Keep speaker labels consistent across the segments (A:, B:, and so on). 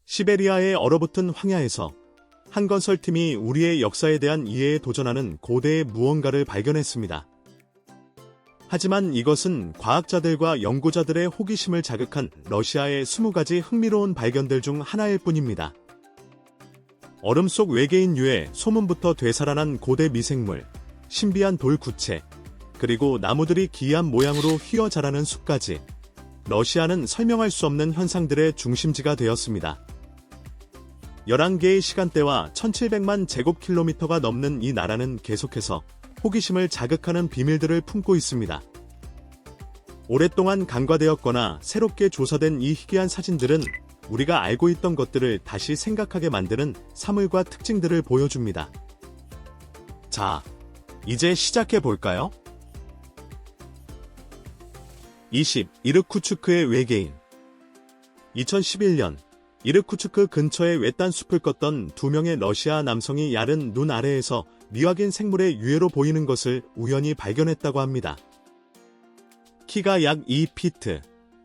A: 시베리아의 얼어붙은 황야에서 한 건설팀이 우리의 역사에 대한 이해에 도전하는 고대의 무언가를 발견했습니다. 하지만 이것은 과학자들과 연구자들의 호기심을 자극한 러시아의 20가지 흥미로운 발견들 중 하나일 뿐입니다. 얼음 속 외계인 유해, 소문부터 되살아난 고대 미생물, 신비한 돌 구체, 그리고 나무들이 기이한 모양으로 휘어 자라는 숲까지 러시아는 설명할 수 없는 현상들의 중심지가 되었습니다. 11개의 시간대와 1700만 제곱킬로미터가 넘는 이 나라는 계속해서 호기심을 자극하는 비밀들을 품고 있습니다. 오랫동안 간과되었거나 새롭게 조사된 이 희귀한 사진들은 우리가 알고 있던 것들을 다시 생각하게 만드는 사물과 특징들을 보여줍니다. 자, 이제 시작해 볼까요? 20. 이르쿠츠크의 외계인. 2011년 이르쿠츠크 근처의 외딴 숲을 걷던 2명의 러시아 남성이 야른 눈 아래에서 미확인 생물의 유해로 보이는 것을 우연히 발견했다고 합니다. 키가 약 2피트,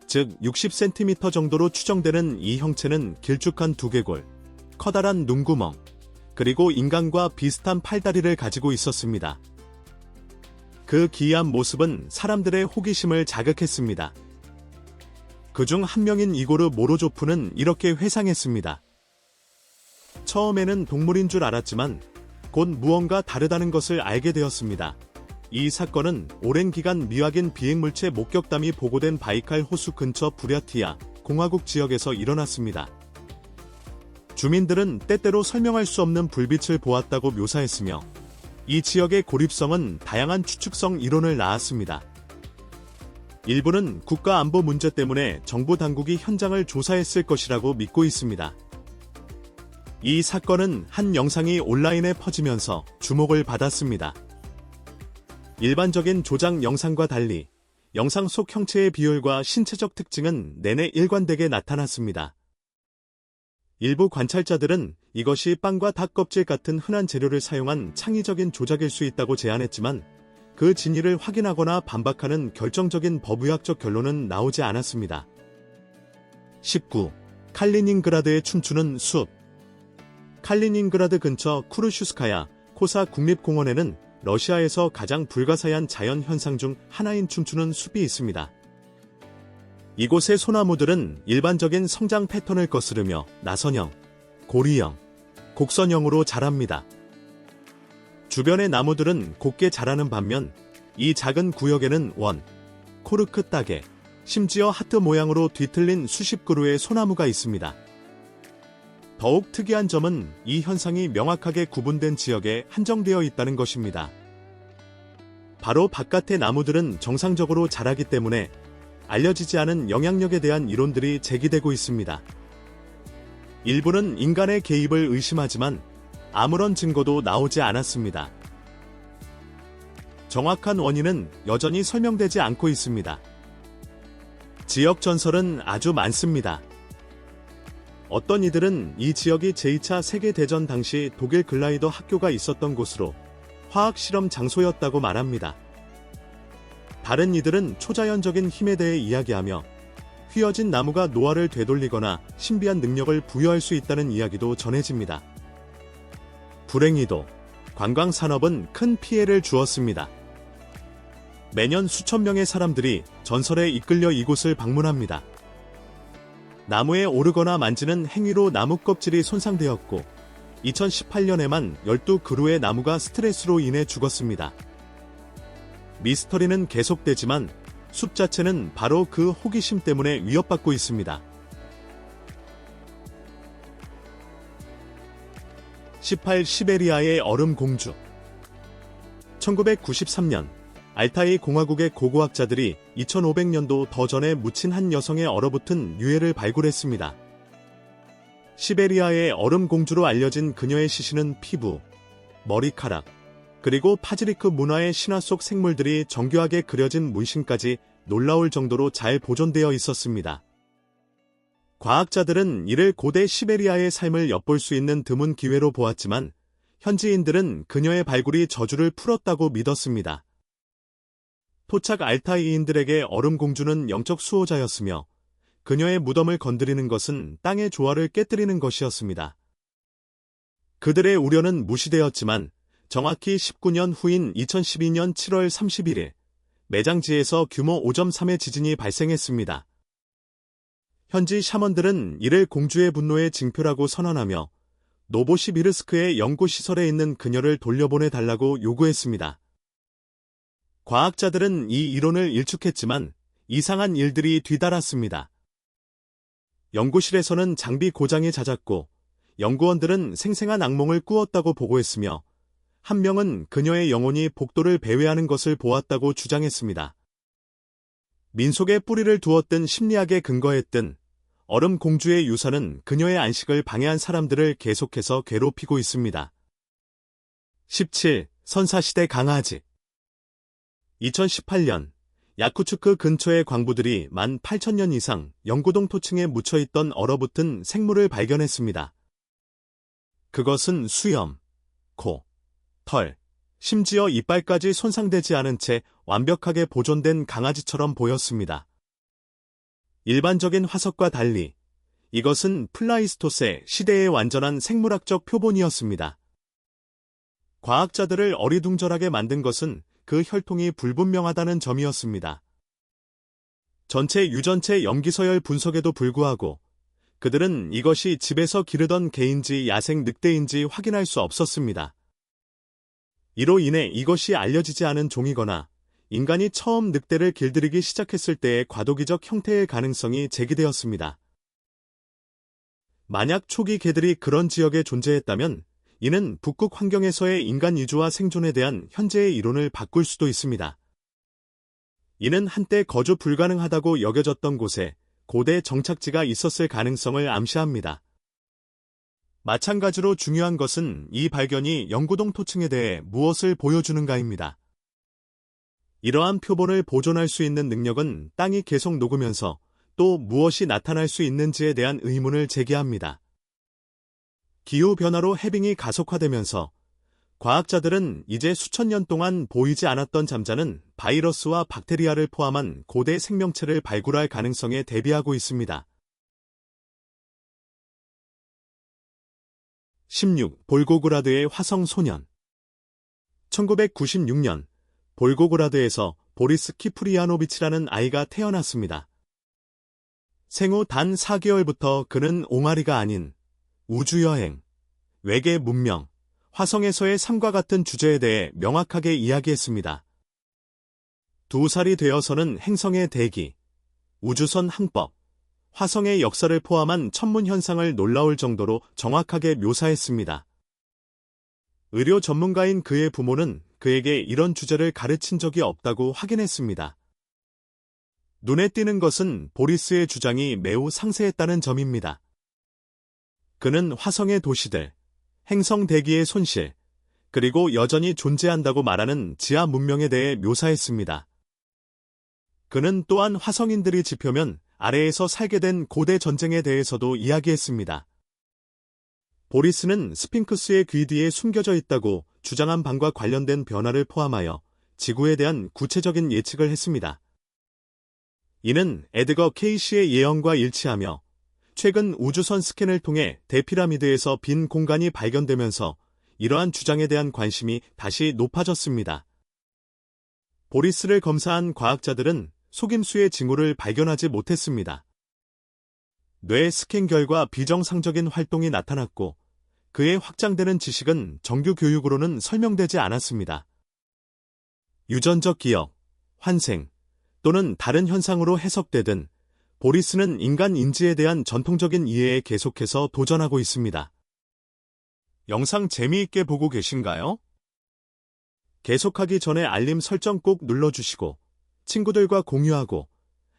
A: 즉 60cm 정도로 추정되는 이 형체는 길쭉한 두개골, 커다란 눈구멍, 그리고 인간과 비슷한 팔다리를 가지고 있었습니다. 그 기이한 모습은 사람들의 호기심을 자극했습니다. 그중 한 명인 이고르 모로조프는 이렇게 회상했습니다. 처음에는 동물인 줄 알았지만 곧 무언가 다르다는 것을 알게 되었습니다. 이 사건은 오랜 기간 미확인 비행물체 목격담이 보고된 바이칼 호수 근처 부랴티아 공화국 지역에서 일어났습니다. 주민들은 때때로 설명할 수 없는 불빛을 보았다고 묘사했으며 이 지역의 고립성은 다양한 추측성 이론을 낳았습니다. 일부는 국가안보 문제 때문에 정부 당국이 현장을 조사했을 것이라고 믿고 있습니다. 이 사건은 한 영상이 온라인에 퍼지면서 주목을 받았습니다. 일반적인 조작 영상과 달리 영상 속 형체의 비율과 신체적 특징은 내내 일관되게 나타났습니다. 일부 관찰자들은 이것이 빵과 닭 껍질 같은 흔한 재료를 사용한 창의적인 조작일 수 있다고 제안했지만 그 진위를 확인하거나 반박하는 결정적인 법의학적 결론은 나오지 않았습니다. 19. 칼리닝그라드에 춤추는 숲. 칼리닝그라드 근처 쿠르슈스카야 코사 국립공원에는 러시아에서 가장 불가사의한 자연 현상 중 하나인 춤추는 숲이 있습니다. 이곳의 소나무들은 일반적인 성장 패턴을 거스르며 나선형, 고리형, 곡선형으로 자랍니다. 주변의 나무들은 곱게 자라는 반면 이 작은 구역에는 원, 코르크 따개, 심지어 하트 모양으로 뒤틀린 수십 그루의 소나무가 있습니다. 더욱 특이한 점은 이 현상이 명확하게 구분된 지역에 한정되어 있다는 것입니다. 바로 바깥의 나무들은 정상적으로 자라기 때문에 알려지지 않은 영향력에 대한 이론들이 제기되고 있습니다. 일부는 인간의 개입을 의심하지만 아무런 증거도 나오지 않았습니다. 정확한 원인은 여전히 설명되지 않고 있습니다. 지역 전설은 아주 많습니다. 어떤 이들은 이 지역이 제2차 세계대전 당시 독일 글라이더 학교가 있었던 곳으로 화학 실험 장소였다고 말합니다. 다른 이들은 초자연적인 힘에 대해 이야기하며 휘어진 나무가 노화를 되돌리거나 신비한 능력을 부여할 수 있다는 이야기도 전해집니다. 불행히도 관광산업은 큰 피해를 주었습니다. 매년 수천 명의 사람들이 전설에 이끌려 이곳을 방문합니다. 나무에 오르거나 만지는 행위로 나무 껍질이 손상되었고 2018년에만 12그루의 나무가 스트레스로 인해 죽었습니다. 미스터리는 계속되지만 숲 자체는 바로 그 호기심 때문에 위협받고 있습니다. 18. 시베리아의 얼음 공주. 1993년 알타이 공화국의 고고학자들이 2500년도 더 전에 묻힌 한 여성의 얼어붙은 유해를 발굴했습니다. 시베리아의 얼음 공주로 알려진 그녀의 시신은 피부, 머리카락, 그리고 파즈리크 문화의 신화 속 생물들이 정교하게 그려진 문신까지 놀라울 정도로 잘 보존되어 있었습니다. 과학자들은 이를 고대 시베리아의 삶을 엿볼 수 있는 드문 기회로 보았지만 현지인들은 그녀의 발굴이 저주를 풀었다고 믿었습니다. 토착 알타이인들에게 얼음 공주는 영적 수호자였으며 그녀의 무덤을 건드리는 것은 땅의 조화를 깨뜨리는 것이었습니다. 그들의 우려는 무시되었지만 정확히 19년 후인 2012년 7월 31일 매장지에서 규모 5.3의 지진이 발생했습니다. 현지 샤먼들은 이를 공주의 분노의 징표라고 선언하며 노보시비르스크의 연구시설에 있는 그녀를 돌려보내달라고 요구했습니다. 과학자들은 이 이론을 일축했지만 이상한 일들이 뒤따랐습니다. 연구실에서는 장비 고장이 잦았고 연구원들은 생생한 악몽을 꾸었다고 보고했으며 한 명은 그녀의 영혼이 복도를 배회하는 것을 보았다고 주장했습니다. 민속에 뿌리를 두었던 심리학에 근거했던 얼음 공주의 유산은 그녀의 안식을 방해한 사람들을 계속해서 괴롭히고 있습니다. 17. 선사시대 강아지 2018년 야쿠츠크 근처의 광부들이 18,000년 이상 영구동 토층에 묻혀있던 얼어붙은 생물을 발견했습니다. 그것은 수염, 코, 털, 심지어 이빨까지 손상되지 않은 채 완벽하게 보존된 강아지처럼 보였습니다. 일반적인 화석과 달리 이것은 플라이스토세 시대의 완전한 생물학적 표본이었습니다. 과학자들을 어리둥절하게 만든 것은 그 혈통이 불분명하다는 점이었습니다. 전체 유전체 염기서열 분석에도 불구하고 그들은 이것이 집에서 기르던 개인지 야생 늑대인지 확인할 수 없었습니다. 이로 인해 이것이 알려지지 않은 종이거나 인간이 처음 늑대를 길들이기 시작했을 때의 과도기적 형태의 가능성이 제기되었습니다. 만약 초기 개들이 그런 지역에 존재했다면 이는 북극 환경에서의 인간 이주와 생존에 대한 현재의 이론을 바꿀 수도 있습니다. 이는 한때 거주 불가능하다고 여겨졌던 곳에 고대 정착지가 있었을 가능성을 암시합니다. 마찬가지로 중요한 것은 이 발견이 영구동 토층에 대해 무엇을 보여주는가입니다. 이러한 표본을 보존할 수 있는 능력은 땅이 계속 녹으면서 또 무엇이 나타날 수 있는지에 대한 의문을 제기합니다. 기후변화로 해빙이 가속화되면서 과학자들은 이제 수천 년 동안 보이지 않았던 잠자는 바이러스와 박테리아를 포함한 고대 생명체를 발굴할 가능성에 대비하고 있습니다. 16. 볼고그라드의 화성 소년 1996년 볼고그라드에서 보리스 키프리아노비치라는 아이가 태어났습니다. 생후 단 4개월부터 그는 옹알이가 아닌 우주여행, 외계 문명, 화성에서의 삶과 같은 주제에 대해 명확하게 이야기했습니다. 2살이 되어서는 행성의 대기, 우주선 항법, 화성의 역사를 포함한 천문 현상을 놀라울 정도로 정확하게 묘사했습니다. 의료 전문가인 그의 부모는 그에게 이런 주제를 가르친 적이 없다고 확인했습니다. 눈에 띄는 것은 보리스의 주장이 매우 상세했다는 점입니다. 그는 화성의 도시들, 행성 대기의 손실, 그리고 여전히 존재한다고 말하는 지하 문명에 대해 묘사했습니다. 그는 또한 화성인들이 지표면 아래에서 살게 된 고대 전쟁에 대해서도 이야기했습니다. 보리스는 스핑크스의 귀 뒤에 숨겨져 있다고 주장한 방과 관련된 변화를 포함하여 지구에 대한 구체적인 예측을 했습니다. 이는 에드거 케이시의 예언과 일치하며 최근 우주선 스캔을 통해 대피라미드에서 빈 공간이 발견되면서 이러한 주장에 대한 관심이 다시 높아졌습니다. 보리스를 검사한 과학자들은 속임수의 징후를 발견하지 못했습니다. 뇌 스캔 결과 비정상적인 활동이 나타났고 그의 확장되는 지식은 정규 교육으로는 설명되지 않았습니다. 유전적 기억, 환생 또는 다른 현상으로 해석되든 보리스는 인간 인지에 대한 전통적인 이해에 계속해서 도전하고 있습니다. 영상 재미있게 보고 계신가요? 계속하기 전에 알림 설정 꼭 눌러주시고 친구들과 공유하고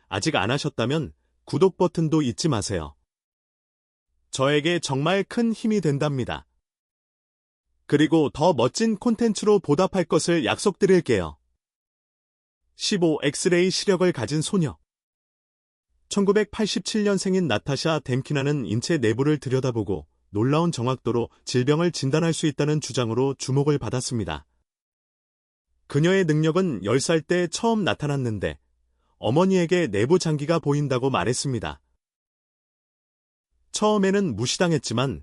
A: 아직 안 하셨다면 구독 버튼도 잊지 마세요. 저에게 정말 큰 힘이 된답니다. 그리고 더 멋진 콘텐츠로 보답할 것을 약속드릴게요. 15. 엑스레이 시력을 가진 소녀 1987년생인 나타샤 댐키나는 인체 내부를 들여다보고 놀라운 정확도로 질병을 진단할 수 있다는 주장으로 주목을 받았습니다. 그녀의 능력은 10살 때 처음 나타났는데 어머니에게 내부 장기가 보인다고 말했습니다. 처음에는 무시당했지만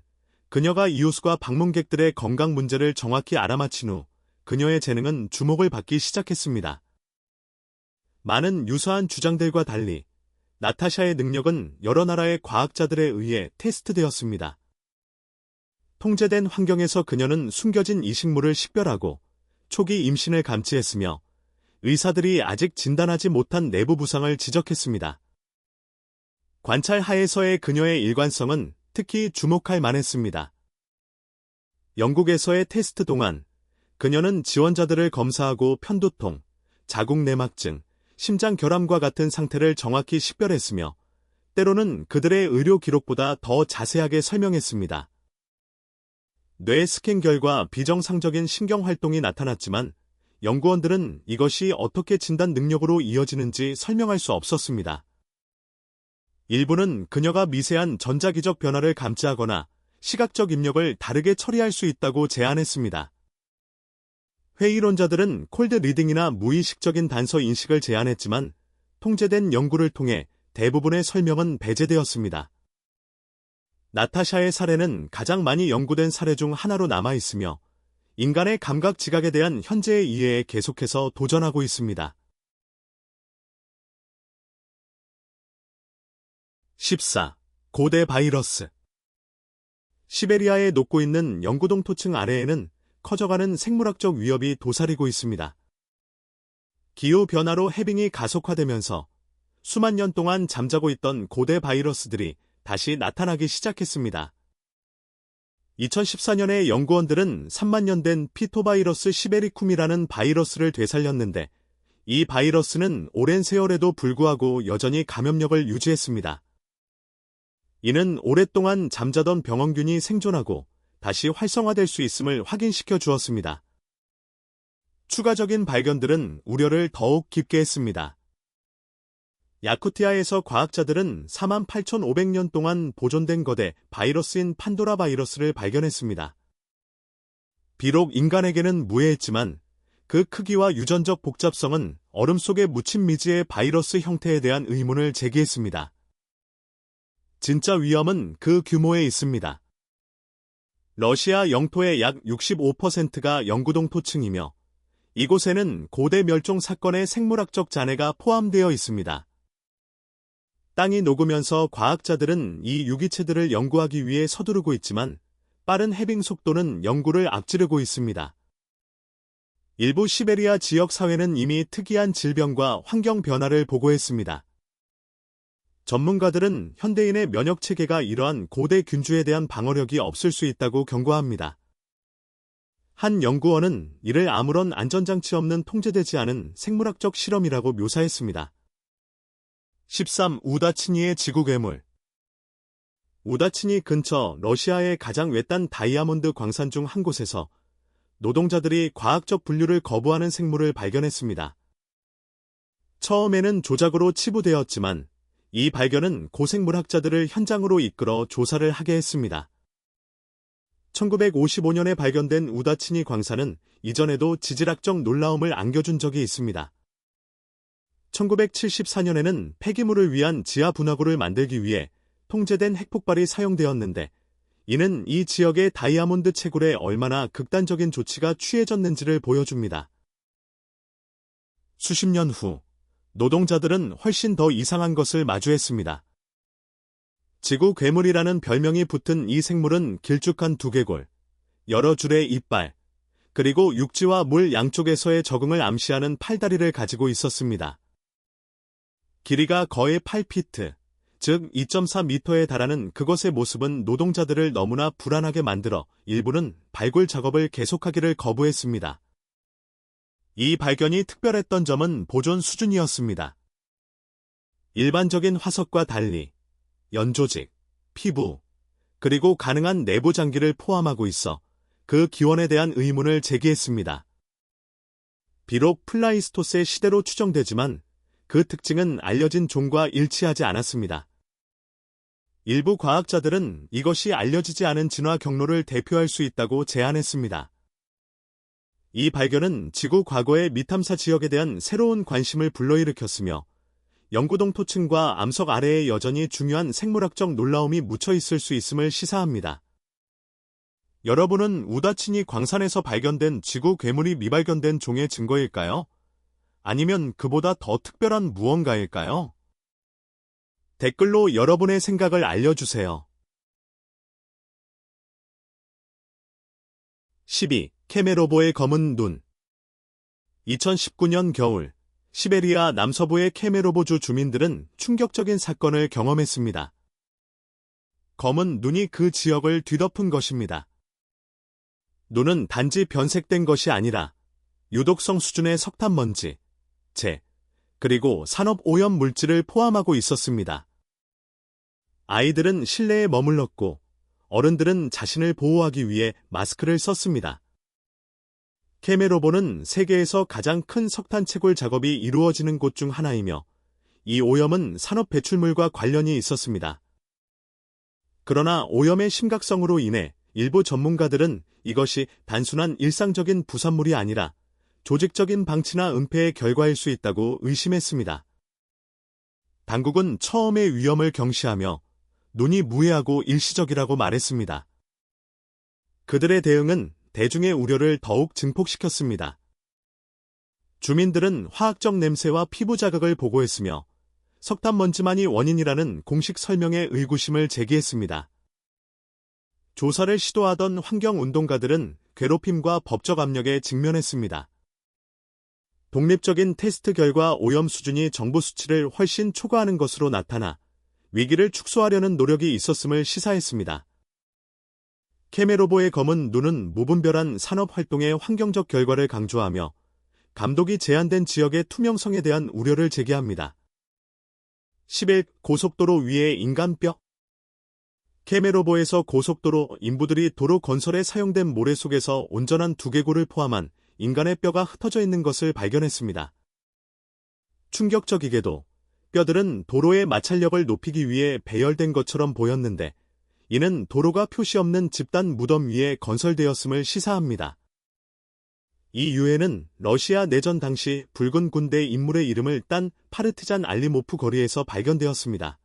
A: 그녀가 이호수가 방문객들의 건강 문제를 정확히 알아맞힌 후 그녀의 재능은 주목을 받기 시작했습니다. 많은 유사한 주장들과 달리 나타샤의 능력은 여러 나라의 과학자들에 의해 테스트되었습니다. 통제된 환경에서 그녀는 숨겨진 이식물을 식별하고 초기 임신을 감지했으며 의사들이 아직 진단하지 못한 내부 부상을 지적했습니다. 관찰 하에서의 그녀의 일관성은 특히 주목할 만했습니다. 영국에서의 테스트 동안 그녀는 지원자들을 검사하고 편두통, 자궁내막증, 심장 결함과 같은 상태를 정확히 식별했으며 때로는 그들의 의료 기록보다 더 자세하게 설명했습니다. 뇌 스캔 결과 비정상적인 신경 활동이 나타났지만 연구원들은 이것이 어떻게 진단 능력으로 이어지는지 설명할 수 없었습니다. 일부는 그녀가 미세한 전자기적 변화를 감지하거나 시각적 입력을 다르게 처리할 수 있다고 제안했습니다. 회의론자들은 콜드 리딩이나 무의식적인 단서 인식을 제안했지만 통제된 연구를 통해 대부분의 설명은 배제되었습니다. 나타샤의 사례는 가장 많이 연구된 사례 중 하나로 남아있으며 인간의 감각 지각에 대한 현재의 이해에 계속해서 도전하고 있습니다. 14. 고대 바이러스. 시베리아에 녹고 있는 영구동 토층 아래에는 커져가는 생물학적 위협이 도사리고 있습니다. 기후변화로 해빙이 가속화되면서 수만 년 동안 잠자고 있던 고대 바이러스들이 다시 나타나기 시작했습니다. 2014년에 연구원들은 3만 년 된 피토바이러스 시베리쿰이라는 바이러스를 되살렸는데 이 바이러스는 오랜 세월에도 불구하고 여전히 감염력을 유지했습니다. 이는 오랫동안 잠자던 병원균이 생존하고 다시 활성화될 수 있음을 확인시켜 주었습니다. 추가적인 발견들은 우려를 더욱 깊게 했습니다. 야쿠티아에서 과학자들은 48,500년 동안 보존된 거대 바이러스인 판도라 바이러스를 발견했습니다. 비록 인간에게는 무해했지만 그 크기와 유전적 복잡성은 얼음 속에 묻힌 미지의 바이러스 형태에 대한 의문을 제기했습니다. 진짜 위험은 그 규모에 있습니다. 러시아 영토의 약 65%가 영구동 토층이며 이곳에는 고대 멸종 사건의 생물학적 잔해가 포함되어 있습니다. 땅이 녹으면서 과학자들은 이 유기체들을 연구하기 위해 서두르고 있지만 빠른 해빙 속도는 연구를 앞지르고 있습니다. 일부 시베리아 지역 사회는 이미 특이한 질병과 환경 변화를 보고했습니다. 전문가들은 현대인의 면역 체계가 이러한 고대 균주에 대한 방어력이 없을 수 있다고 경고합니다. 한 연구원은 이를 아무런 안전장치 없는 통제되지 않은 생물학적 실험이라고 묘사했습니다. 13. 우다치니의 지구괴물. 우다치니 근처 러시아의 가장 외딴 다이아몬드 광산 중 한 곳에서 노동자들이 과학적 분류를 거부하는 생물을 발견했습니다. 처음에는 조작으로 치부되었지만 이 발견은 고생물학자들을 현장으로 이끌어 조사를 하게 했습니다. 1955년에 발견된 우다치니 광산은 이전에도 지질학적 놀라움을 안겨준 적이 있습니다. 1974년에는 폐기물을 위한 지하 분화구를 만들기 위해 통제된 핵폭발이 사용되었는데 이는 이 지역의 다이아몬드 채굴에 얼마나 극단적인 조치가 취해졌는지를 보여줍니다. 수십 년 후 노동자들은 훨씬 더 이상한 것을 마주했습니다. 지구 괴물이라는 별명이 붙은 이 생물은 길쭉한 두개골, 여러 줄의 이빨, 그리고 육지와 물 양쪽에서의 적응을 암시하는 팔다리를 가지고 있었습니다. 길이가 거의 8피트, 즉 2.4m에 달하는 그것의 모습은 노동자들을 너무나 불안하게 만들어 일부는 발굴 작업을 계속하기를 거부했습니다. 이 발견이 특별했던 점은 보존 수준이었습니다. 일반적인 화석과 달리 연조직, 피부, 그리고 가능한 내부 장기를 포함하고 있어 그 기원에 대한 의문을 제기했습니다. 비록 플라이스토세 시대로 추정되지만 그 특징은 알려진 종과 일치하지 않았습니다. 일부 과학자들은 이것이 알려지지 않은 진화 경로를 대표할 수 있다고 제안했습니다. 이 발견은 지구 과거의 미탐사 지역에 대한 새로운 관심을 불러일으켰으며 영구동 토층과 암석 아래에 여전히 중요한 생물학적 놀라움이 묻혀 있을 수 있음을 시사합니다. 여러분은 우다치니 광산에서 발견된 지구 괴물이 미발견된 종의 증거일까요? 아니면 그보다 더 특별한 무언가일까요? 댓글로 여러분의 생각을 알려주세요. 12. 케메로보의 검은 눈. 2019년 겨울, 시베리아 남서부의 케메로보주 주민들은 충격적인 사건을 경험했습니다. 검은 눈이 그 지역을 뒤덮은 것입니다. 눈은 단지 변색된 것이 아니라 유독성 수준의 석탄 먼지, 재, 그리고 산업 오염 물질을 포함하고 있었습니다. 아이들은 실내에 머물렀고 어른들은 자신을 보호하기 위해 마스크를 썼습니다. 케메로보는 세계에서 가장 큰 석탄 채굴 작업이 이루어지는 곳 중 하나이며 이 오염은 산업 배출물과 관련이 있었습니다. 그러나 오염의 심각성으로 인해 일부 전문가들은 이것이 단순한 일상적인 부산물이 아니라 조직적인 방치나 은폐의 결과일 수 있다고 의심했습니다. 당국은 처음의 위험을 경시하며 눈이 무해하고 일시적이라고 말했습니다. 그들의 대응은 대중의 우려를 더욱 증폭시켰습니다. 주민들은 화학적 냄새와 피부 자극을 보고했으며 석탄 먼지만이 원인이라는 공식 설명에 의구심을 제기했습니다. 조사를 시도하던 환경운동가들은 괴롭힘과 법적 압력에 직면했습니다. 독립적인 테스트 결과 오염 수준이 정부 수치를 훨씬 초과하는 것으로 나타나 위기를 축소하려는 노력이 있었음을 시사했습니다. 케메로보의 검은 눈은 무분별한 산업활동의 환경적 결과를 강조하며 감독이 제한된 지역의 투명성에 대한 우려를 제기합니다. 11. 고속도로 위의 인간뼈. 케메로보에서 고속도로 인부들이 도로 건설에 사용된 모래 속에서 온전한 두개골을 포함한 인간의 뼈가 흩어져 있는 것을 발견했습니다. 충격적이게도 뼈들은 도로의 마찰력을 높이기 위해 배열된 것처럼 보였는데 이는 도로가 표시 없는 집단 무덤 위에 건설되었음을 시사합니다. 이 유해는 러시아 내전 당시 붉은 군대 인물의 이름을 딴 파르티잔 알리모프 거리에서 발견되었습니다.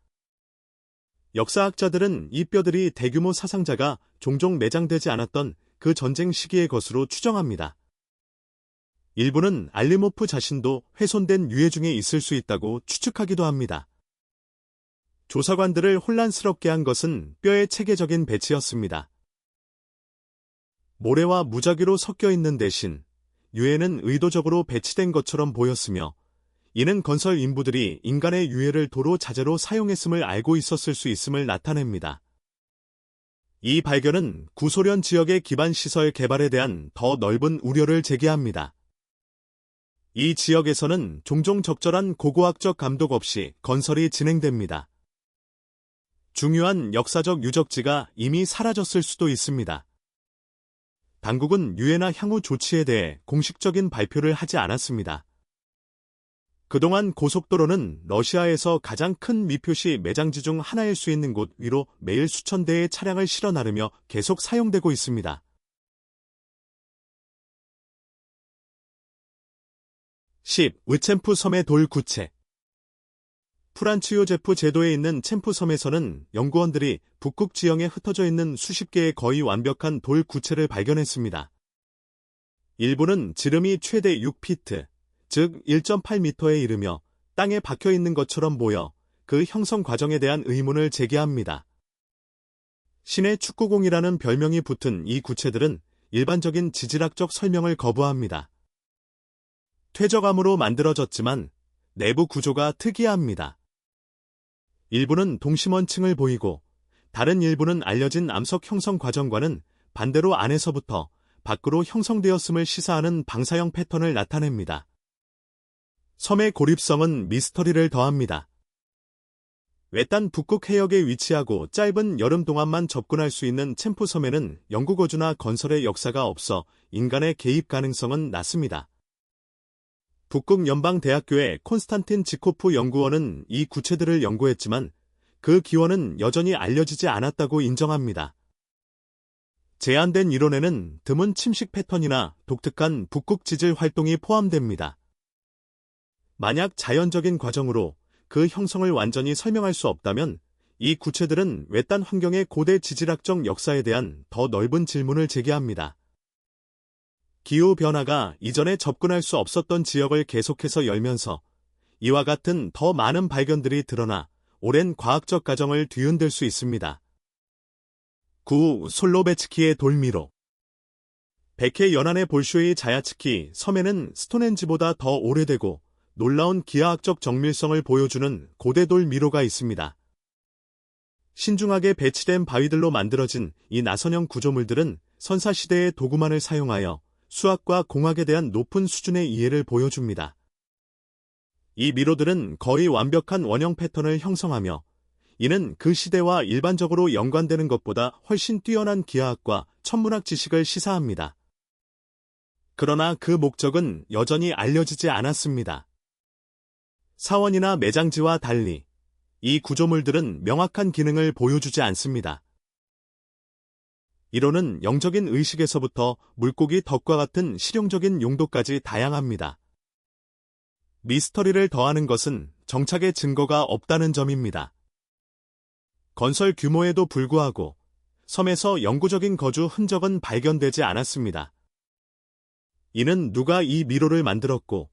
A: 역사학자들은 이 뼈들이 대규모 사상자가 종종 매장되지 않았던 그 전쟁 시기의 것으로 추정합니다. 일부는 알리모프 자신도 훼손된 유해 중에 있을 수 있다고 추측하기도 합니다. 조사관들을 혼란스럽게 한 것은 뼈의 체계적인 배치였습니다. 모래와 무작위로 섞여 있는 대신 유해는 의도적으로 배치된 것처럼 보였으며 이는 건설 인부들이 인간의 유해를 도로 자재로 사용했음을 알고 있었을 수 있음을 나타냅니다. 이 발견은 구소련 지역의 기반 시설 개발에 대한 더 넓은 우려를 제기합니다. 이 지역에서는 종종 적절한 고고학적 감독 없이 건설이 진행됩니다. 중요한 역사적 유적지가 이미 사라졌을 수도 있습니다. 당국은 유해나 향후 조치에 대해 공식적인 발표를 하지 않았습니다. 그동안 고속도로는 러시아에서 가장 큰 미표시 매장지 중 하나일 수 있는 곳 위로 매일 수천 대의 차량을 실어 나르며 계속 사용되고 있습니다. 10. 의챔프 섬의 돌 구체. 프란츠 요제프 제도에 있는 챔프 섬에서는 연구원들이 북극 지형에 흩어져 있는 수십 개의 거의 완벽한 돌 구체를 발견했습니다. 일부는 지름이 최대 6피트, 즉 1.8m에 이르며 땅에 박혀 있는 것처럼 보여 그 형성 과정에 대한 의문을 제기합니다. 신의 축구공이라는 별명이 붙은 이 구체들은 일반적인 지질학적 설명을 거부합니다. 퇴적암으로 만들어졌지만 내부 구조가 특이합니다. 일부는 동심원층을 보이고 다른 일부는 알려진 암석 형성 과정과는 반대로 안에서부터 밖으로 형성되었음을 시사하는 방사형 패턴을 나타냅니다. 섬의 고립성은 미스터리를 더합니다. 외딴 북극 해역에 위치하고 짧은 여름 동안만 접근할 수 있는 챔프 섬에는 영구 거주나 건설의 역사가 없어 인간의 개입 가능성은 낮습니다. 북극 연방대학교의 콘스탄틴 지코프 연구원은 이 구체들을 연구했지만 그 기원은 여전히 알려지지 않았다고 인정합니다. 제한된 이론에는 드문 침식 패턴이나 독특한 북극 지질 활동이 포함됩니다. 만약 자연적인 과정으로 그 형성을 완전히 설명할 수 없다면 이 구체들은 외딴 환경의 고대 지질학적 역사에 대한 더 넓은 질문을 제기합니다. 기후변화가 이전에 접근할 수 없었던 지역을 계속해서 열면서 이와 같은 더 많은 발견들이 드러나 오랜 과학적 가정을 뒤흔들 수 있습니다. 9. 솔로베츠키의 돌미로. 백해 연안의 볼쇼이 자야츠키 섬에는 스톤헨지보다 더 오래되고 놀라운 기하학적 정밀성을 보여주는 고대돌 미로가 있습니다. 신중하게 배치된 바위들로 만들어진 이 나선형 구조물들은 선사시대의 도구만을 사용하여 수학과 공학에 대한 높은 수준의 이해를 보여줍니다. 이 미로들은 거의 완벽한 원형 패턴을 형성하며 이는 그 시대와 일반적으로 연관되는 것보다 훨씬 뛰어난 기하학과 천문학 지식을 시사합니다. 그러나 그 목적은 여전히 알려지지 않았습니다. 사원이나 매장지와 달리 이 구조물들은 명확한 기능을 보여주지 않습니다. 이론은 영적인 의식에서부터 물고기 덕과 같은 실용적인 용도까지 다양합니다. 미스터리를 더하는 것은 정착의 증거가 없다는 점입니다. 건설 규모에도 불구하고 섬에서 영구적인 거주 흔적은 발견되지 않았습니다. 이는 누가 이 미로를 만들었고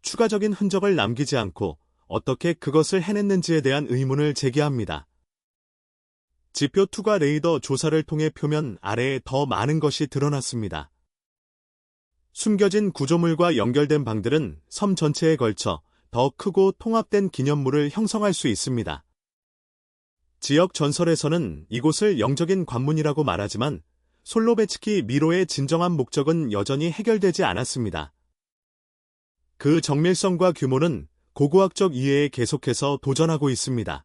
A: 추가적인 흔적을 남기지 않고 어떻게 그것을 해냈는지에 대한 의문을 제기합니다. 지표 투과 레이더 조사를 통해 표면 아래에 더 많은 것이 드러났습니다. 숨겨진 구조물과 연결된 방들은 섬 전체에 걸쳐 더 크고 통합된 기념물을 형성할 수 있습니다. 지역 전설에서는 이곳을 영적인 관문이라고 말하지만 솔로베츠키 미로의 진정한 목적은 여전히 해결되지 않았습니다. 그 정밀성과 규모는 고고학적 이해에 계속해서 도전하고 있습니다.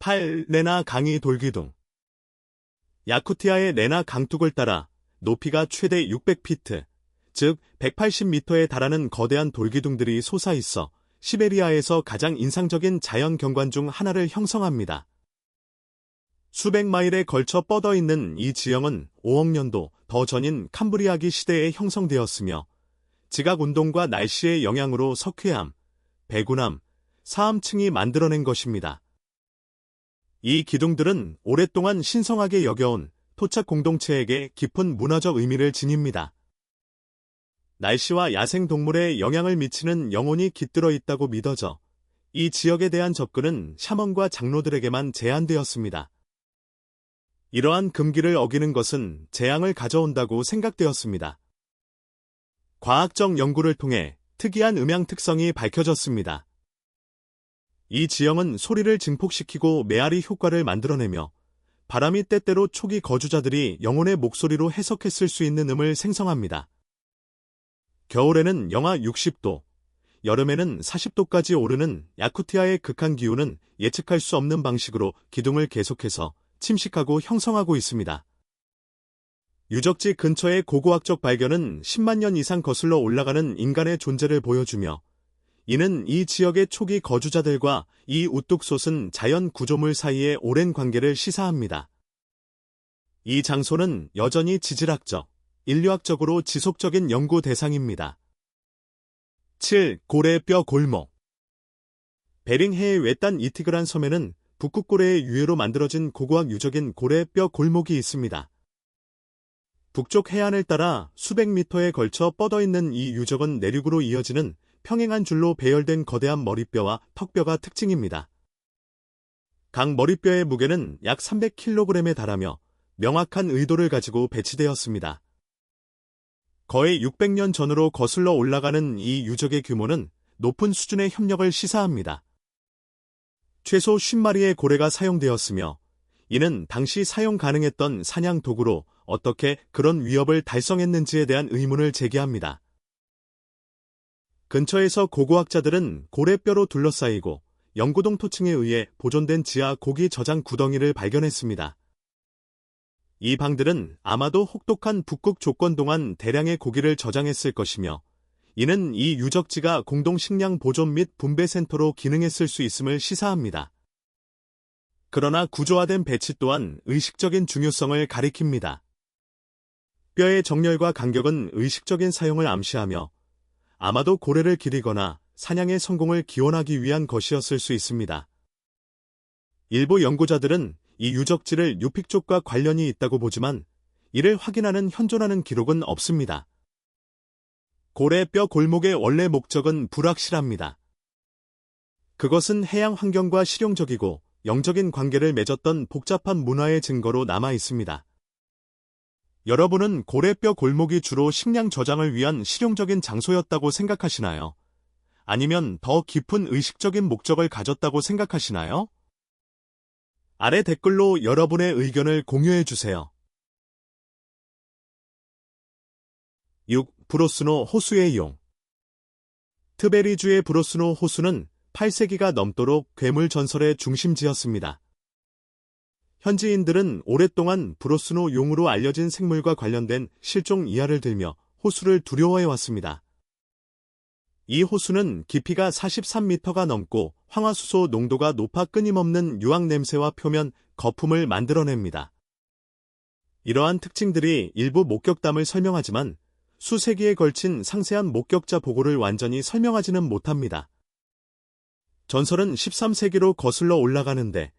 A: 8. 레나 강이 돌기둥. 야쿠티아의 레나 강둑을 따라 높이가 최대 600피트, 즉 180m에 달하는 거대한 돌기둥들이 솟아있어 시베리아에서 가장 인상적인 자연 경관 중 하나를 형성합니다. 수백 마일에 걸쳐 뻗어있는 이 지형은 5억 년도 더 전인 캄브리아기 시대에 형성되었으며 지각운동과 날씨의 영향으로 석회암, 배군암, 사암층이 만들어낸 것입니다. 이 기둥들은 오랫동안 신성하게 여겨온 토착 공동체에게 깊은 문화적 의미를 지닙니다. 날씨와 야생동물에 영향을 미치는 영혼이 깃들어 있다고 믿어져 이 지역에 대한 접근은 샤먼과 장로들에게만 제한되었습니다. 이러한 금기를 어기는 것은 재앙을 가져온다고 생각되었습니다. 과학적 연구를 통해 특이한 음향 특성이 밝혀졌습니다. 이 지형은 소리를 증폭시키고 메아리 효과를 만들어내며 바람이 때때로 초기 거주자들이 영혼의 목소리로 해석했을 수 있는 음을 생성합니다. 겨울에는 영하 60도, 여름에는 40도까지 오르는 야쿠티아의 극한 기후는 예측할 수 없는 방식으로 기둥을 계속해서 침식하고 형성하고 있습니다. 유적지 근처의 고고학적 발견은 10만 년 이상 거슬러 올라가는 인간의 존재를 보여주며 이는 이 지역의 초기 거주자들과 이 우뚝 솟은 자연 구조물 사이의 오랜 관계를 시사합니다. 이 장소는 여전히 지질학적, 인류학적으로 지속적인 연구 대상입니다. 7. 고래뼈 골목. 베링해의 외딴 이티그란 섬에는 북극고래의 유해로 만들어진 고고학 유적인 고래뼈 골목이 있습니다. 북쪽 해안을 따라 수백 미터에 걸쳐 뻗어있는 이 유적은 내륙으로 이어지는 평행한 줄로 배열된 거대한 머리뼈와 턱뼈가 특징입니다. 각 머리뼈의 무게는 약 300kg에 달하며 명확한 의도를 가지고 배치되었습니다. 거의 600년 전으로 거슬러 올라가는 이 유적의 규모는 높은 수준의 협력을 시사합니다. 최소 50마리의 고래가 사용되었으며 이는 당시 사용 가능했던 사냥 도구로 어떻게 그런 위협을 달성했는지에 대한 의문을 제기합니다. 근처에서 고고학자들은 고래뼈로 둘러싸이고 영구동 토층에 의해 보존된 지하 고기 저장 구덩이를 발견했습니다. 이 방들은 아마도 혹독한 북극 조건 동안 대량의 고기를 저장했을 것이며 이는 이 유적지가 공동 식량 보존 및 분배 센터로 기능했을 수 있음을 시사합니다. 그러나 구조화된 배치 또한 의식적인 중요성을 가리킵니다. 뼈의 정렬과 간격은 의식적인 사용을 암시하며 아마도 고래를 기리거나 사냥의 성공을 기원하기 위한 것이었을 수 있습니다. 일부 연구자들은 이 유적지를 유픽족과 관련이 있다고 보지만 이를 확인하는 현존하는 기록은 없습니다. 고래 뼈 골목의 원래 목적은 불확실합니다. 그것은 해양 환경과 실용적이고 영적인 관계를 맺었던 복잡한 문화의 증거로 남아 있습니다. 여러분은 고래뼈 골목이 주로 식량 저장을 위한 실용적인 장소였다고 생각하시나요? 아니면 더 깊은 의식적인 목적을 가졌다고 생각하시나요? 아래 댓글로 여러분의 의견을 공유해 주세요. 6. 브로스노 호수의 용. 트베리주의 브로스노 호수는 8세기가 넘도록 괴물 전설의 중심지였습니다. 현지인들은 오랫동안 브로스노 용으로 알려진 생물과 관련된 실종 이야를 들며 호수를 두려워해왔습니다. 이 호수는 깊이가 43m가 넘고 황화수소 농도가 높아 끊임없는 유황 냄새와 표면 거품을 만들어냅니다. 이러한 특징들이 일부 목격담을 설명하지만 수세기에 걸친 상세한 목격자 보고를 완전히 설명하지는 못합니다. 전설은 13세기로 거슬러 올라가는데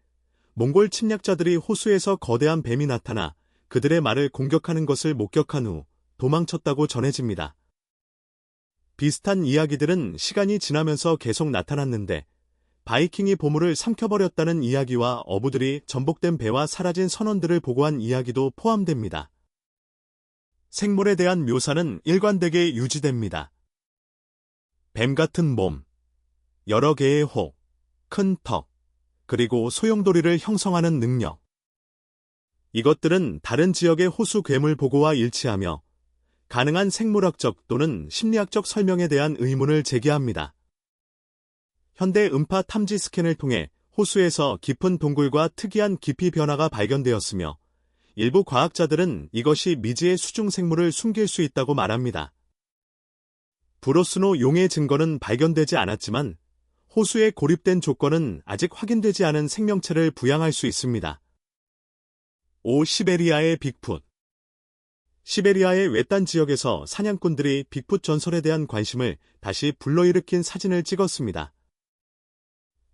A: 몽골 침략자들이 호수에서 거대한 뱀이 나타나 그들의 말을 공격하는 것을 목격한 후 도망쳤다고 전해집니다. 비슷한 이야기들은 시간이 지나면서 계속 나타났는데 바이킹이 보물을 삼켜버렸다는 이야기와 어부들이 전복된 배와 사라진 선원들을 보고한 이야기도 포함됩니다. 생물에 대한 묘사는 일관되게 유지됩니다. 뱀 같은 몸, 여러 개의 혹, 큰 턱, 그리고 소용돌이를 형성하는 능력. 이것들은 다른 지역의 호수 괴물 보고와 일치하며 가능한 생물학적 또는 심리학적 설명에 대한 의문을 제기합니다. 현대 음파 탐지 스캔을 통해 호수에서 깊은 동굴과 특이한 깊이 변화가 발견되었으며 일부 과학자들은 이것이 미지의 수중 생물을 숨길 수 있다고 말합니다. 브로스노 용의 증거는 발견되지 않았지만 호수에 고립된 조건은 아직 확인되지 않은 생명체를 부양할 수 있습니다. 5. 시베리아의 빅풋. 시베리아의 외딴 지역에서 사냥꾼들이 빅풋 전설에 대한 관심을 다시 불러일으킨 사진을 찍었습니다.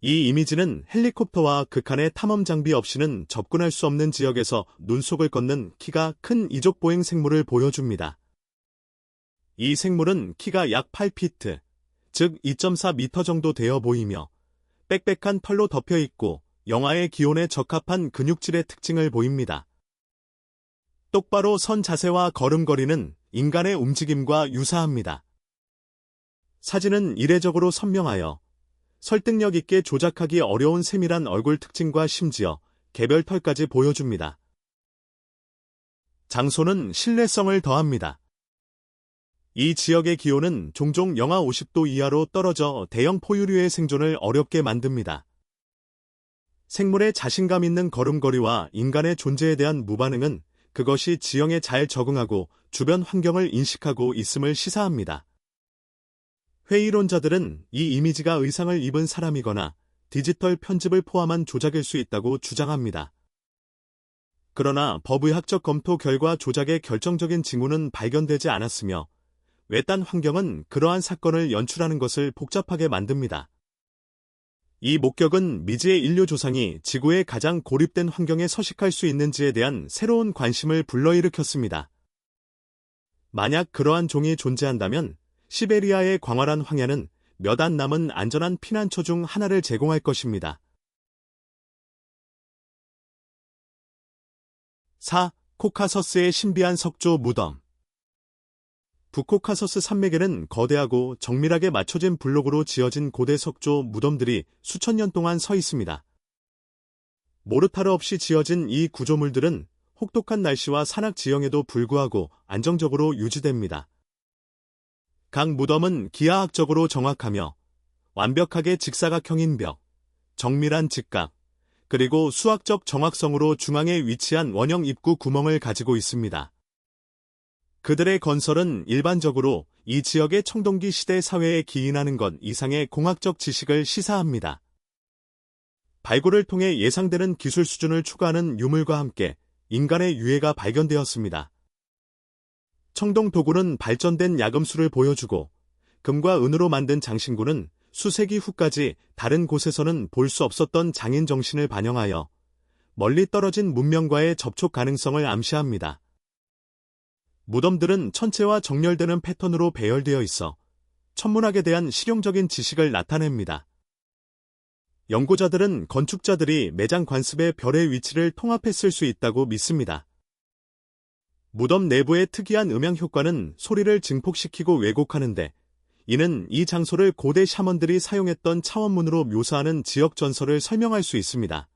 A: 이 이미지는 헬리콥터와 극한의 탐험 장비 없이는 접근할 수 없는 지역에서 눈속을 걷는 키가 큰 이족보행 생물을 보여줍니다. 이 생물은 키가 약 8피트, 즉 2.4m 정도 되어 보이며 빽빽한 털로 덮여 있고 영하의 기온에 적합한 근육질의 특징을 보입니다. 똑바로 선 자세와 걸음걸이는 인간의 움직임과 유사합니다. 사진은 이례적으로 선명하여 설득력 있게 조작하기 어려운 세밀한 얼굴 특징과 심지어 개별 털까지 보여줍니다. 장소는 신뢰성을 더합니다. 이 지역의 기온은 종종 영하 50도 이하로 떨어져 대형 포유류의 생존을 어렵게 만듭니다. 생물의 자신감 있는 걸음걸이와 인간의 존재에 대한 무반응은 그것이 지형에 잘 적응하고 주변 환경을 인식하고 있음을 시사합니다. 회의론자들은 이 이미지가 의상을 입은 사람이거나 디지털 편집을 포함한 조작일 수 있다고 주장합니다. 그러나 법의학적 검토 결과 조작의 결정적인 징후는 발견되지 않았으며 외딴 환경은 그러한 사건을 연출하는 것을 복잡하게 만듭니다. 이 목격은 미지의 인류 조상이 지구의 가장 고립된 환경에 서식할 수 있는지에 대한 새로운 관심을 불러일으켰습니다. 만약 그러한 종이 존재한다면 시베리아의 광활한 황야는 몇 안 남은 안전한 피난처 중 하나를 제공할 것입니다. 4. 코카서스의 신비한 석조 무덤. 북코카서스 산맥에는 거대하고 정밀하게 맞춰진 블록으로 지어진 고대 석조 무덤들이 수천 년 동안 서 있습니다. 모르타르 없이 지어진 이 구조물들은 혹독한 날씨와 산악 지형에도 불구하고 안정적으로 유지됩니다. 각 무덤은 기하학적으로 정확하며 완벽하게 직사각형인 벽, 정밀한 직각, 그리고 수학적 정확성으로 중앙에 위치한 원형 입구 구멍을 가지고 있습니다. 그들의 건설은 일반적으로 이 지역의 청동기 시대 사회에 기인하는 것 이상의 공학적 지식을 시사합니다. 발굴을 통해 예상되는 기술 수준을 추구하는 유물과 함께 인간의 유해가 발견되었습니다. 청동 도구는 발전된 야금수를 보여주고 금과 은으로 만든 장신구는 수세기 후까지 다른 곳에서는 볼 수 없었던 장인 정신을 반영하여 멀리 떨어진 문명과의 접촉 가능성을 암시합니다. 무덤들은 천체와 정렬되는 패턴으로 배열되어 있어 천문학에 대한 실용적인 지식을 나타냅니다. 연구자들은 건축자들이 매장 관습의 별의 위치를 통합했을 수 있다고 믿습니다. 무덤 내부의 특이한 음향 효과는 소리를 증폭시키고 왜곡하는데, 이는 이 장소를 고대 샤먼들이 사용했던 차원문으로 묘사하는 지역 전설을 설명할 수 있습니다.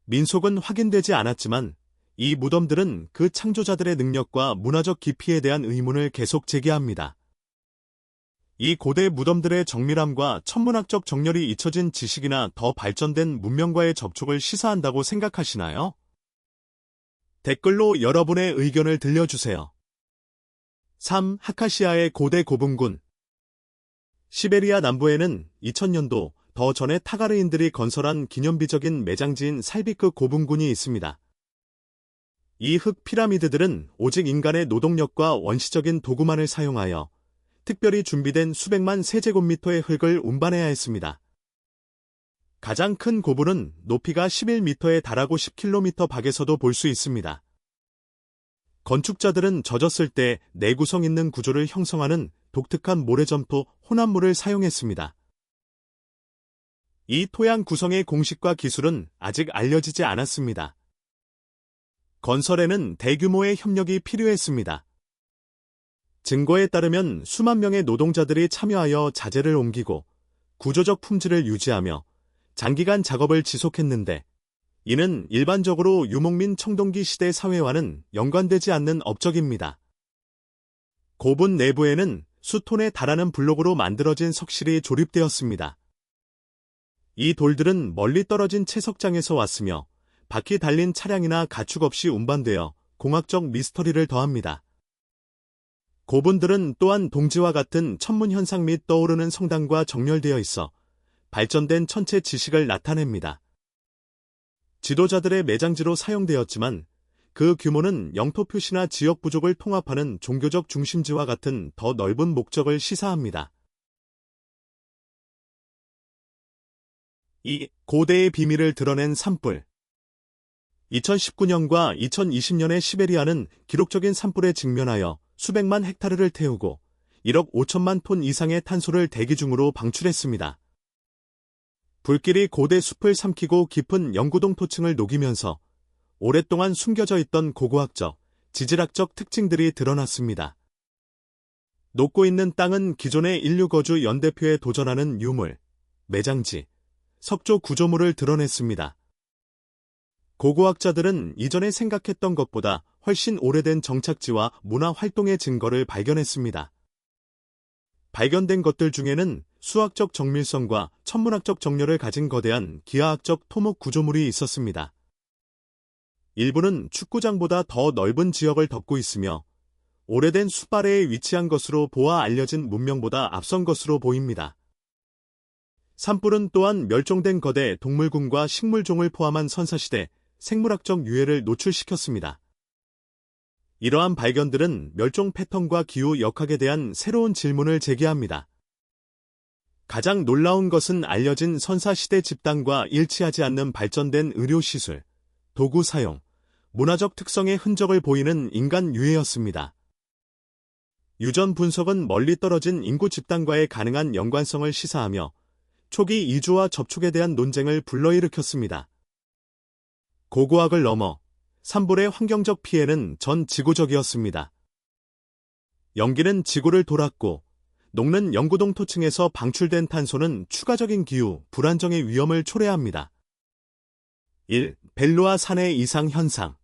A: 민속은 확인되지 않았지만 이 무덤들은 그 창조자들의 능력과 문화적 깊이에 대한 의문을 계속 제기합니다. 이 고대 무덤들의 정밀함과 천문학적 정렬이 잊혀진 지식이나 더 발전된 문명과의 접촉을 시사한다고 생각하시나요? 댓글로 여러분의 의견을 들려주세요. 3. 하카시아의 고대 고분군. 시베리아 남부에는 2000년도 더 전에 타가르인들이 건설한 기념비적인 매장지인 살비크 고분군이 있습니다. 이 흙 피라미드들은 오직 인간의 노동력과 원시적인 도구만을 사용하여 특별히 준비된 수백만 세제곱미터의 흙을 운반해야 했습니다. 가장 큰 고분은 높이가 11m에 달하고 10km 밖에서도 볼 수 있습니다. 건축자들은 젖었을 때 내구성 있는 구조를 형성하는 독특한 모래점토 혼합물을 사용했습니다. 이 토양 구성의 공식과 기술은 아직 알려지지 않았습니다. 건설에는 대규모의 협력이 필요했습니다. 증거에 따르면 수만 명의 노동자들이 참여하여 자재를 옮기고 구조적 품질을 유지하며 장기간 작업을 지속했는데, 이는 일반적으로 유목민 청동기 시대 사회와는 연관되지 않는 업적입니다. 고분 내부에는 수톤에 달하는 블록으로 만들어진 석실이 조립되었습니다. 이 돌들은 멀리 떨어진 채석장에서 왔으며 바퀴 달린 차량이나 가축 없이 운반되어 공학적 미스터리를 더합니다. 고분들은 또한 동지와 같은 천문 현상 및 떠오르는 성당과 정렬되어 있어 발전된 천체 지식을 나타냅니다. 지도자들의 매장지로 사용되었지만 그 규모는 영토 표시나 지역 부족을 통합하는 종교적 중심지와 같은 더 넓은 목적을 시사합니다. 이 고대의 비밀을 드러낸 산불. 2019년과 2020년의 시베리아는 기록적인 산불에 직면하여 수백만 헥타르를 태우고 1억 5천만 톤 이상의 탄소를 대기 중으로 방출했습니다. 불길이 고대 숲을 삼키고 깊은 영구동 토층을 녹이면서 오랫동안 숨겨져 있던 고고학적, 지질학적 특징들이 드러났습니다. 녹고 있는 땅은 기존의 인류 거주 연대표에 도전하는 유물, 매장지, 석조 구조물을 드러냈습니다. 고고학자들은 이전에 생각했던 것보다 훨씬 오래된 정착지와 문화 활동의 증거를 발견했습니다. 발견된 것들 중에는 수학적 정밀성과 천문학적 정렬을 가진 거대한 기하학적 토목 구조물이 있었습니다. 일부는 축구장보다 더 넓은 지역을 덮고 있으며 오래된 숲 아래에 위치한 것으로 보아 알려진 문명보다 앞선 것으로 보입니다. 산불은 또한 멸종된 거대 동물군과 식물종을 포함한 선사시대 생물학적 유해를 노출시켰습니다. 이러한 발견들은 멸종 패턴과 기후 역학에 대한 새로운 질문을 제기합니다. 가장 놀라운 것은 알려진 선사시대 집단과 일치하지 않는 발전된 의료시술, 도구 사용, 문화적 특성의 흔적을 보이는 인간 유해였습니다. 유전 분석은 멀리 떨어진 인구 집단과의 가능한 연관성을 시사하며 초기 이주와 접촉에 대한 논쟁을 불러일으켰습니다. 고고학을 넘어 산불의 환경적 피해는 전 지구적이었습니다. 연기는 지구를 돌았고 녹는 영구동 토층에서 방출된 탄소는 추가적인 기후, 불안정의 위험을 초래합니다. 1. 벨루아 산의 이상 현상.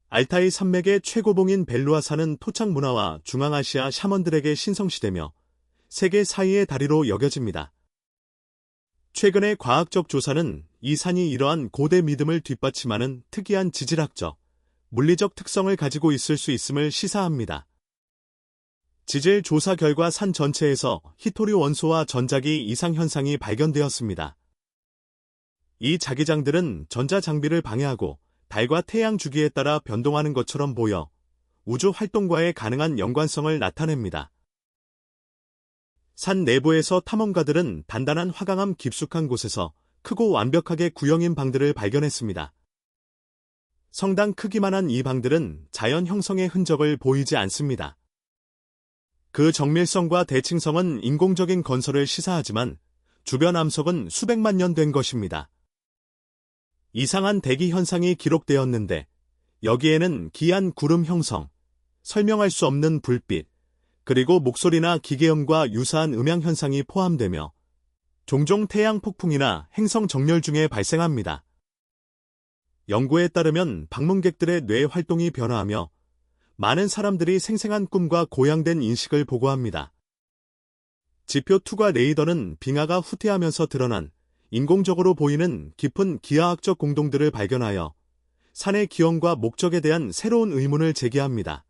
A: 알타이 산맥의 최고봉인 벨루아 산은 토착 문화와 중앙아시아 샤먼들에게 신성시되며 세계 사이의 다리로 여겨집니다. 최근의 과학적 조사는 이 산이 이러한 고대 믿음을 뒷받침하는 특이한 지질학적, 물리적 특성을 가지고 있을 수 있음을 시사합니다. 지질 조사 결과 산 전체에서 히토류 원소와 전자기 이상 현상이 발견되었습니다. 이 자기장들은 전자 장비를 방해하고 달과 태양 주기에 따라 변동하는 것처럼 보여 우주 활동과의 가능한 연관성을 나타냅니다. 산 내부에서 탐험가들은 단단한 화강암 깊숙한 곳에서 크고 완벽하게 구형인 방들을 발견했습니다. 성당 크기만한 이 방들은 자연 형성의 흔적을 보이지 않습니다. 그 정밀성과 대칭성은 인공적인 건설을 시사하지만 주변 암석은 수백만 년 된 것입니다. 이상한 대기 현상이 기록되었는데 여기에는 기이한 구름 형성, 설명할 수 없는 불빛, 그리고 목소리나 기계음과 유사한 음향 현상이 포함되며 종종 태양 폭풍이나 행성 정렬 중에 발생합니다. 연구에 따르면 방문객들의 뇌 활동이 변화하며 많은 사람들이 생생한 꿈과 고양된 인식을 보고합니다. 지표 투과 레이더는 빙하가 후퇴하면서 드러난 인공적으로 보이는 깊은 기하학적 공동들을 발견하여 산의 기원과 목적에 대한 새로운 의문을 제기합니다.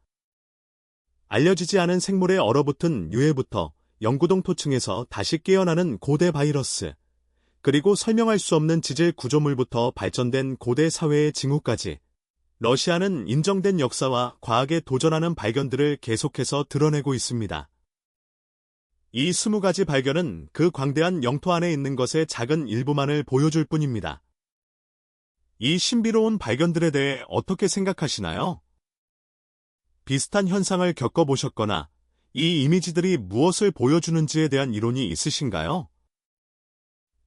A: 알려지지 않은 생물에 얼어붙은 유해부터 영구동 토층에서 다시 깨어나는 고대 바이러스, 그리고 설명할 수 없는 지질 구조물부터 발전된 고대 사회의 징후까지 러시아는 인정된 역사와 과학에 도전하는 발견들을 계속해서 드러내고 있습니다. 이 20가지 발견은 그 광대한 영토 안에 있는 것의 작은 일부만을 보여줄 뿐입니다. 이 신비로운 발견들에 대해 어떻게 생각하시나요? 비슷한 현상을 겪어보셨거나 이 이미지들이 무엇을 보여주는지에 대한 이론이 있으신가요?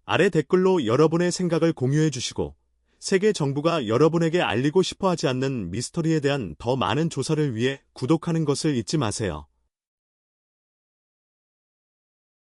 A: 아래 댓글로 여러분의 생각을 공유해 주시고 세계 정부가 여러분에게 알리고 싶어 하지 않는 미스터리에 대한 더 많은 조사를 위해 구독하는 것을 잊지 마세요.